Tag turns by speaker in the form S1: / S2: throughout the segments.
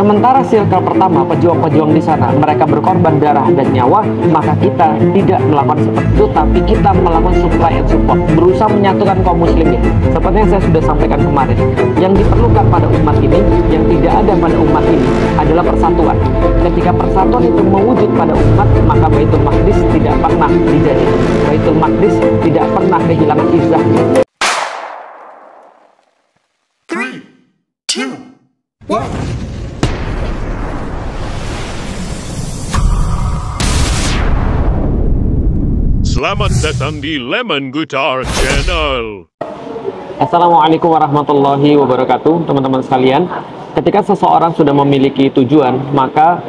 S1: Sementara circle pertama, pejuang-pejuang di sana, mereka berkorban darah dan nyawa, maka kita tidak melakukan seperti itu, tapi kita melakukan supply and support, berusaha menyatukan kaum muslimin. Seperti yang saya sudah sampaikan kemarin, yang diperlukan pada umat ini, yang tidak ada pada umat ini, adalah persatuan. Ketika persatuan itu mewujud pada umat, maka Baitul Maqdis tidak pernah dijajah. Baitul Maqdis tidak pernah kehilangan izzahnya.
S2: 3, 2, 1.
S3: Selamat datang di Lemon Guitar Channel.
S1: Assalamualaikum warahmatullahi wabarakatuh, teman-teman sekalian. Ketika seseorang sudah memiliki tujuan, maka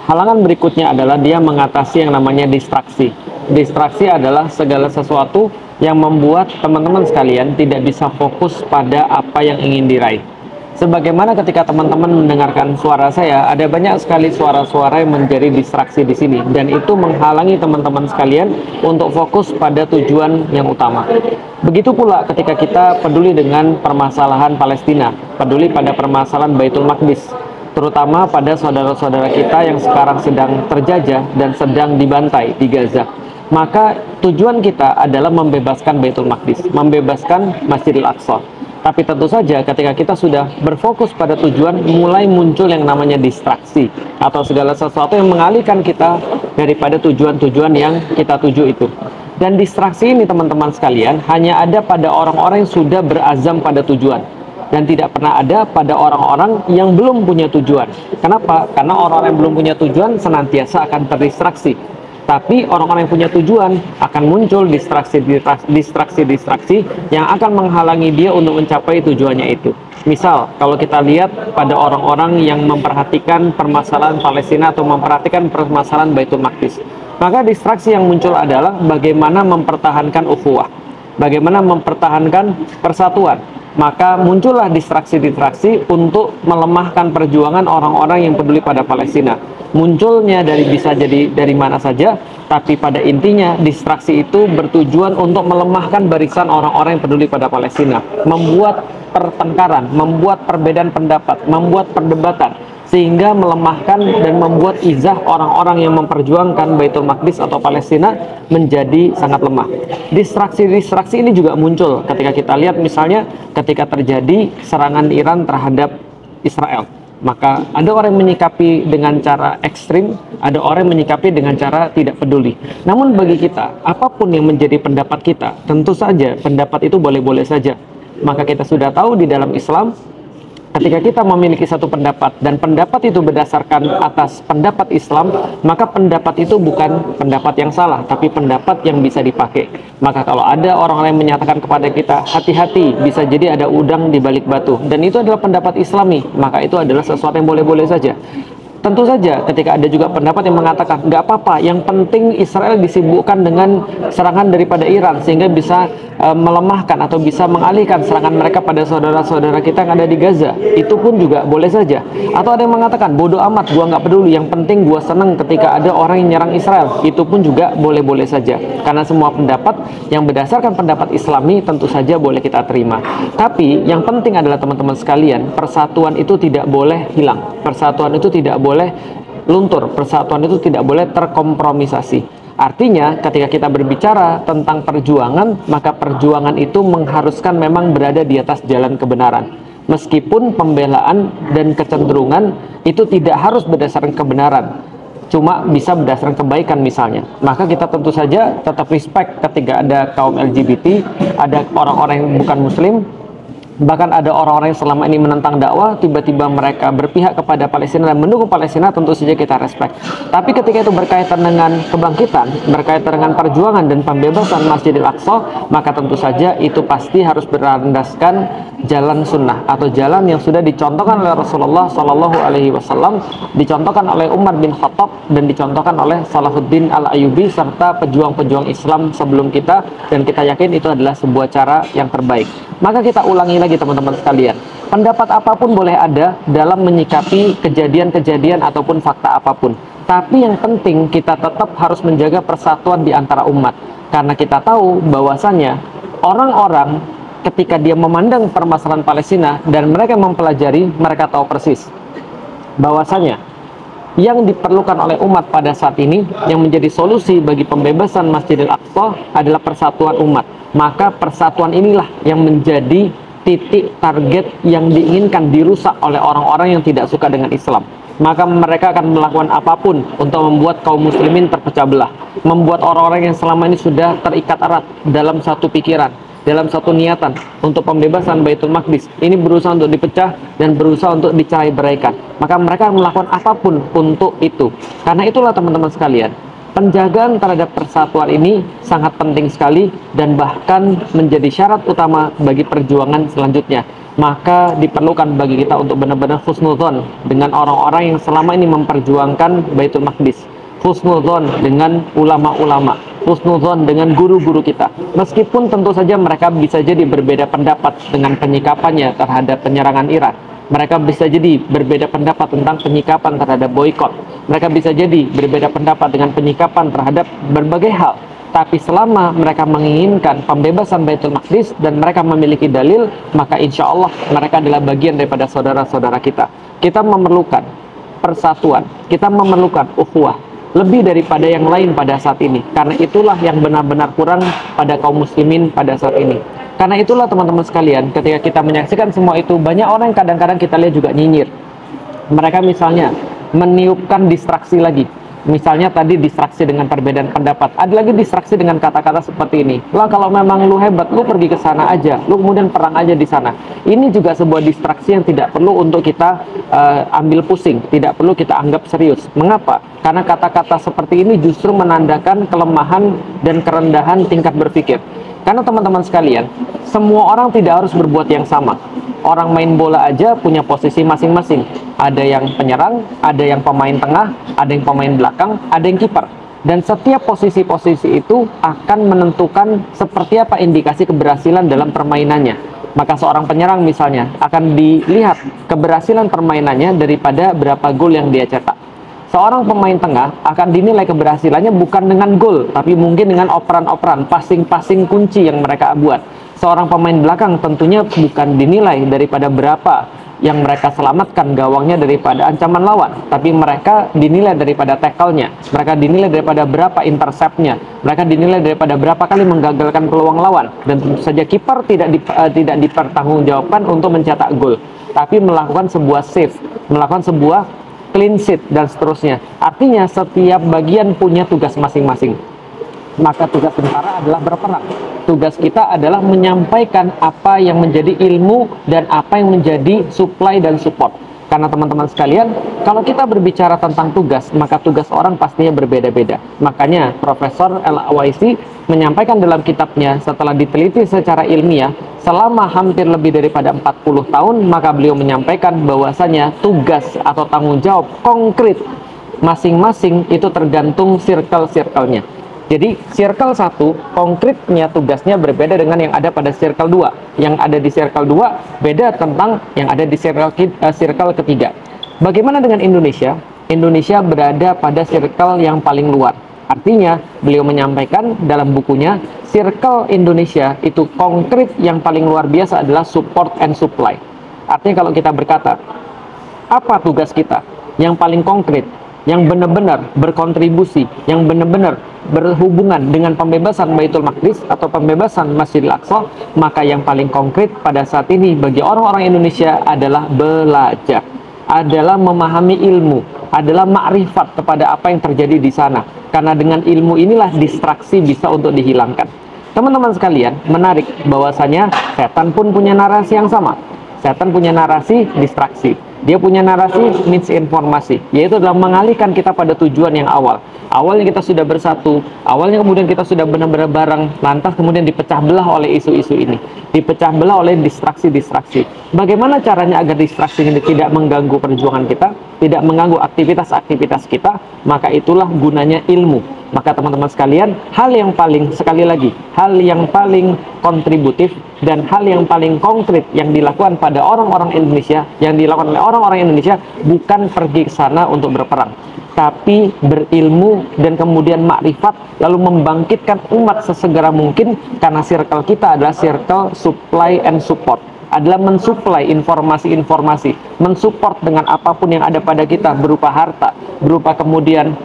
S1: halangan berikutnya adalah dia mengatasi yang namanya distraksi. Distraksi adalah segala sesuatu yang membuat teman-teman sekalian tidak bisa fokus pada apa yang ingin diraih. Sebagaimana ketika teman-teman mendengarkan suara saya, ada banyak sekali suara-suara yang menjadi distraksi di sini, dan itu menghalangi teman-teman sekalian untuk fokus pada tujuan yang utama. Begitu pula ketika kita peduli dengan permasalahan Palestina, peduli pada permasalahan Baitul Maqdis, terutama pada saudara-saudara kita yang sekarang sedang terjajah dan sedang dibantai di Gaza. Maka tujuan kita adalah membebaskan Baitul Maqdis, membebaskan Masjidil Aqsa. Tapi tentu saja ketika kita sudah berfokus pada tujuan, mulai muncul yang namanya distraksi atau segala sesuatu yang mengalihkan kita daripada tujuan-tujuan yang kita tuju itu. Dan distraksi ini teman-teman sekalian hanya ada pada orang-orang yang sudah berazam pada tujuan, dan tidak pernah ada pada orang-orang yang belum punya tujuan. Kenapa? Karena orang-orang yang belum punya tujuan senantiasa akan terdistraksi. Tapi orang-orang yang punya tujuan akan muncul distraksi yang akan menghalangi dia untuk mencapai tujuannya itu. Misal, kalau kita lihat pada orang-orang yang memperhatikan permasalahan Palestina atau memperhatikan permasalahan Baitul Maqdis, maka distraksi yang muncul adalah bagaimana mempertahankan ukhuwah, bagaimana mempertahankan persatuan. Maka muncullah distraksi-distraksi untuk melemahkan perjuangan orang-orang yang peduli pada Palestina. Munculnya bisa jadi dari mana saja, tapi pada intinya distraksi itu bertujuan untuk melemahkan barisan orang-orang yang peduli pada Palestina, membuat pertengkaran, membuat perbedaan pendapat, membuat perdebatan, sehingga melemahkan dan membuat izah orang-orang yang memperjuangkan Baitul Maqdis atau Palestina menjadi sangat lemah. Distraksi-distraksi ini juga muncul ketika kita lihat misalnya ketika terjadi serangan Iran terhadap Israel. Maka ada orang yang menyikapi dengan cara ekstrim, ada orang yang menyikapi dengan cara tidak peduli. Namun bagi kita, apapun yang menjadi pendapat kita, tentu saja pendapat itu boleh-boleh saja. Maka kita sudah tahu di dalam Islam, ketika kita memiliki satu pendapat dan pendapat itu berdasarkan atas pendapat Islam, maka pendapat itu bukan pendapat yang salah, tapi pendapat yang bisa dipakai. Maka kalau ada orang-orang yang menyatakan kepada kita, hati-hati, bisa jadi ada udang di balik batu, dan itu adalah pendapat Islami, maka itu adalah sesuatu yang boleh-boleh saja. Tentu saja ketika ada juga pendapat yang mengatakan nggak apa-apa, yang penting Israel disibukkan dengan serangan daripada Iran sehingga bisa melemahkan atau bisa mengalihkan serangan mereka pada saudara-saudara kita yang ada di Gaza, itu pun juga boleh saja. Atau ada yang mengatakan bodoh amat, gua nggak peduli, yang penting gua senang ketika ada orang yang nyerang Israel, itu pun juga boleh-boleh saja. Karena semua pendapat yang berdasarkan pendapat Islami tentu saja boleh kita terima. Tapi yang penting adalah teman-teman sekalian, persatuan itu tidak boleh hilang, persatuan itu tidak boleh luntur, persatuan itu tidak boleh terkompromisasi. Artinya ketika kita berbicara tentang perjuangan, maka perjuangan itu mengharuskan memang berada di atas jalan kebenaran. Meskipun pembelaan dan kecenderungan itu tidak harus berdasarkan kebenaran, cuma bisa berdasarkan kebaikan misalnya, maka kita tentu saja tetap respect ketika ada kaum LGBT, ada orang-orang yang bukan muslim, bahkan ada orang-orang yang selama ini menentang dakwah, tiba-tiba mereka berpihak kepada Palestina dan mendukung Palestina, tentu saja kita respect. Tapi ketika itu berkaitan dengan kebangkitan, berkaitan dengan perjuangan dan pembebasan Masjidil Aqsa, maka tentu saja itu pasti harus berlandaskan jalan sunnah atau jalan yang sudah dicontohkan oleh Rasulullah Shallallahu Alaihi Wasallam, dicontohkan oleh Umar bin Khattab, dan dicontohkan oleh Salahuddin Al-Ayyubi serta pejuang-pejuang Islam sebelum kita, dan kita yakin itu adalah sebuah cara yang terbaik. Maka kita ulangi lagi teman-teman sekalian, pendapat apapun boleh ada dalam menyikapi kejadian-kejadian ataupun fakta apapun, tapi yang penting kita tetap harus menjaga persatuan di antara umat, karena kita tahu bahwasanya orang-orang ketika dia memandang permasalahan Palestina dan mereka mempelajari, mereka tahu persis bahwasanya yang diperlukan oleh umat pada saat ini, yang menjadi solusi bagi pembebasan Masjidil Aqsa adalah persatuan umat. Maka persatuan inilah yang menjadi titik target yang diinginkan dirusak oleh orang-orang yang tidak suka dengan Islam. Maka mereka akan melakukan apapun untuk membuat kaum muslimin terpecah belah, membuat orang-orang yang selama ini sudah terikat erat dalam satu pikiran, dalam satu niatan untuk pembebasan Baitul Maqdis ini berusaha untuk dipecah dan berusaha untuk dicerai-beraikan. Maka mereka melakukan apapun untuk itu. Karena itulah teman-teman sekalian, penjagaan terhadap persatuan ini sangat penting sekali dan bahkan menjadi syarat utama bagi perjuangan selanjutnya. Maka diperlukan bagi kita untuk benar-benar husnudzon dengan orang-orang yang selama ini memperjuangkan Baitul Maqdis, husnudzon dengan ulama-ulama, husnudzon dengan guru-guru kita. Meskipun tentu saja mereka bisa jadi berbeda pendapat dengan penyikapannya terhadap penyerangan Iran. Mereka bisa jadi berbeda pendapat tentang penyikapan terhadap boykot. Mereka bisa jadi berbeda pendapat dengan penyikapan terhadap berbagai hal. Tapi selama mereka menginginkan pembebasan Baitul Maqdis dan mereka memiliki dalil, maka insya Allah mereka adalah bagian daripada saudara-saudara kita. Kita memerlukan persatuan, kita memerlukan ukhuwah lebih daripada yang lain pada saat ini. Karena itulah yang benar-benar kurang pada kaum muslimin pada saat ini. Karena itulah teman-teman sekalian, ketika kita menyaksikan semua itu, banyak orang yang kadang-kadang kita lihat juga nyinyir. Mereka misalnya meniupkan distraksi lagi. Misalnya tadi distraksi dengan perbedaan pendapat, ada lagi distraksi dengan kata-kata seperti ini. Lah kalau memang lu hebat, lu pergi ke sana aja, lu kemudian perang aja di sana. Ini juga sebuah distraksi yang tidak perlu untuk kita ambil pusing, tidak perlu kita anggap serius. Mengapa? Karena kata-kata seperti ini justru menandakan kelemahan dan kerendahan tingkat berpikir. Karena teman-teman sekalian, semua orang tidak harus berbuat yang sama. Orang main bola aja punya posisi masing-masing. Ada yang penyerang, ada yang pemain tengah, ada yang pemain belakang, ada yang kiper. Dan setiap posisi-posisi itu akan menentukan seperti apa indikasi keberhasilan dalam permainannya. Maka seorang penyerang misalnya akan dilihat keberhasilan permainannya daripada berapa gol yang dia cetak. Seorang pemain tengah akan dinilai keberhasilannya bukan dengan gol, tapi mungkin dengan operan-operan, passing-passing kunci yang mereka buat. Seorang pemain belakang tentunya bukan dinilai daripada berapa yang mereka selamatkan gawangnya daripada ancaman lawan, tapi mereka dinilai daripada tackle-nya, mereka dinilai daripada berapa intercept-nya, mereka dinilai daripada berapa kali menggagalkan peluang lawan. Dan tentu saja kiper tidak dipertanggungjawabkan untuk mencetak gol, tapi melakukan sebuah save, melakukan sebuah clean sheet dan seterusnya. Artinya setiap bagian punya tugas masing-masing. Maka tugas tentara adalah berperang. Tugas kita adalah menyampaikan apa yang menjadi ilmu dan apa yang menjadi supply dan support. Karena teman-teman sekalian, kalau kita berbicara tentang tugas, maka tugas orang pastinya berbeda-beda. Makanya Profesor Al-Awaisi menyampaikan dalam kitabnya, setelah diteliti secara ilmiah selama hampir lebih daripada 40 tahun, maka beliau menyampaikan bahwasanya tugas atau tanggung jawab konkret masing-masing itu tergantung circle-circle-nya. Jadi circle 1 konkretnya tugasnya berbeda dengan yang ada pada circle 2. Yang ada di circle 2 beda tentang yang ada di circle ketiga. Bagaimana dengan Indonesia? Indonesia berada pada circle yang paling luar. Artinya beliau menyampaikan dalam bukunya, circle Indonesia itu konkret yang paling luar biasa adalah support and supply. Artinya kalau kita berkata, apa tugas kita yang paling konkret, yang benar-benar berkontribusi, yang benar-benar berhubungan dengan pembebasan Baitul Maqdis atau pembebasan Masjidil Aqsa, maka yang paling konkret pada saat ini bagi orang-orang Indonesia adalah belajar, adalah memahami ilmu, adalah makrifat kepada apa yang terjadi di sana. Karena dengan ilmu inilah distraksi bisa untuk dihilangkan. Teman-teman sekalian, menarik bahwasanya setan pun punya narasi yang sama. Setan punya narasi distraksi. Dia punya narasi misinformasi, yaitu dalam mengalihkan kita pada tujuan yang awal. Awalnya kita sudah bersatu, awalnya kemudian kita sudah benar-benar bareng, lantas kemudian dipecah belah oleh isu-isu ini, dipecah belah oleh distraksi-distraksi. Bagaimana caranya agar distraksi ini tidak mengganggu perjuangan kita, tidak mengganggu aktivitas-aktivitas kita? Maka itulah gunanya ilmu. Maka teman-teman sekalian, hal yang paling, sekali lagi, hal yang paling kontributif dan hal yang paling konkret yang dilakukan pada orang-orang Indonesia, yang dilakukan oleh orang-orang Indonesia, bukan pergi ke sana untuk berperang, tapi berilmu dan kemudian makrifat, lalu membangkitkan umat sesegera mungkin, karena circle kita adalah circle supply and support. adalah mensuplai informasi-informasi, mensupport dengan apapun yang ada pada kita berupa harta, berupa kemudian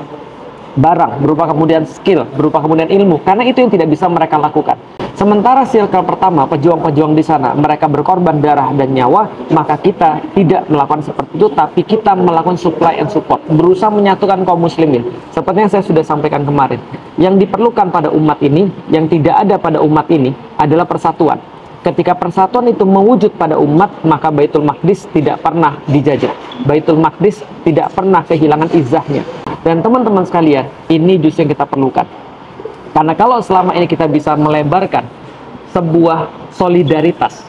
S1: barang, berupa kemudian skill, berupa kemudian ilmu, karena itu yang tidak bisa mereka lakukan. Sementara circle pertama, pejuang-pejuang di sana, mereka berkorban darah dan nyawa, maka kita tidak melakukan seperti itu, tapi kita melakukan supply and support, berusaha menyatukan kaum muslimin. Seperti yang saya sudah sampaikan kemarin, yang diperlukan pada umat ini, yang tidak ada pada umat ini, adalah persatuan. Ketika persatuan itu mewujud pada umat, maka Baitul Maqdis tidak pernah dijajah. Baitul Maqdis tidak pernah kehilangan izahnya. Dan teman-teman sekalian, ini justru yang kita perlukan. Karena kalau selama ini kita bisa melebarkan sebuah solidaritas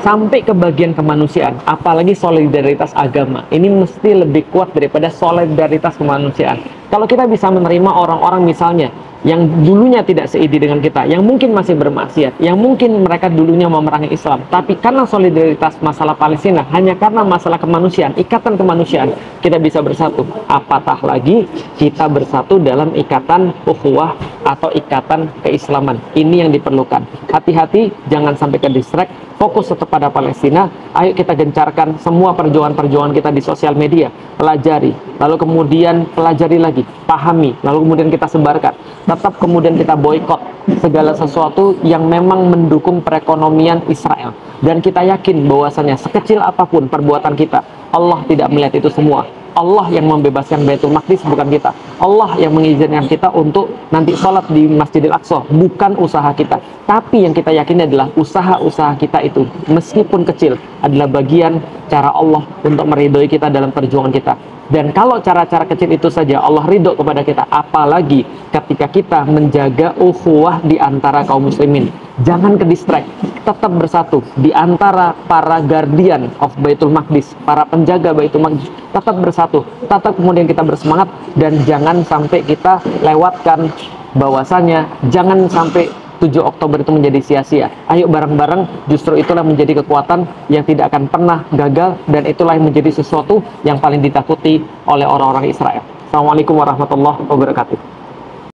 S1: sampai ke bagian kemanusiaan, apalagi solidaritas agama, ini mesti lebih kuat daripada solidaritas kemanusiaan. Kalau kita bisa menerima orang-orang misalnya yang dulunya tidak seidi dengan kita, yang mungkin masih bermaksiat, yang mungkin mereka dulunya memerangi Islam, tapi karena solidaritas masalah Palestina, hanya karena masalah kemanusiaan, ikatan kemanusiaan, kita bisa bersatu. Apatah lagi kita bersatu dalam ikatan ukhuwah atau ikatan keislaman. Ini yang diperlukan. Hati-hati, jangan sampai ke distract, fokus tetap pada Palestina. Ayo kita gencarkan semua perjuangan-perjuangan kita di sosial media, pelajari, lalu kemudian pelajari lagi, pahami, lalu kemudian kita sebarkan. Tetap kemudian kita boykot segala sesuatu yang memang mendukung perekonomian Israel. Dan kita yakin bahwasanya sekecil apapun perbuatan kita, Allah tidak melihat itu semua. Allah yang membebaskan Baitul Maqdis, bukan kita. Allah yang mengizinkan kita untuk nanti sholat di Masjidil Aqsa, bukan usaha kita. Tapi yang kita yakini adalah usaha-usaha kita itu, meskipun kecil, adalah bagian cara Allah untuk meridhoi kita dalam perjuangan kita. Dan kalau cara-cara kecil itu saja Allah ridho kepada kita, apalagi ketika kita menjaga ukhuwah di antara kaum muslimin. Jangan ke distract, tetap bersatu di antara para guardian of Baitul Maqdis, para penjaga Baitul Maqdis, tetap bersatu, tetap kemudian kita bersemangat, dan jangan sampai kita lewatkan bahwasanya jangan sampai 7 Oktober itu menjadi sia-sia. Ayo bareng-bareng, justru itulah menjadi kekuatan yang tidak akan pernah gagal, dan itulah yang menjadi sesuatu yang paling ditakuti oleh orang-orang Israel. Assalamualaikum warahmatullahi wabarakatuh.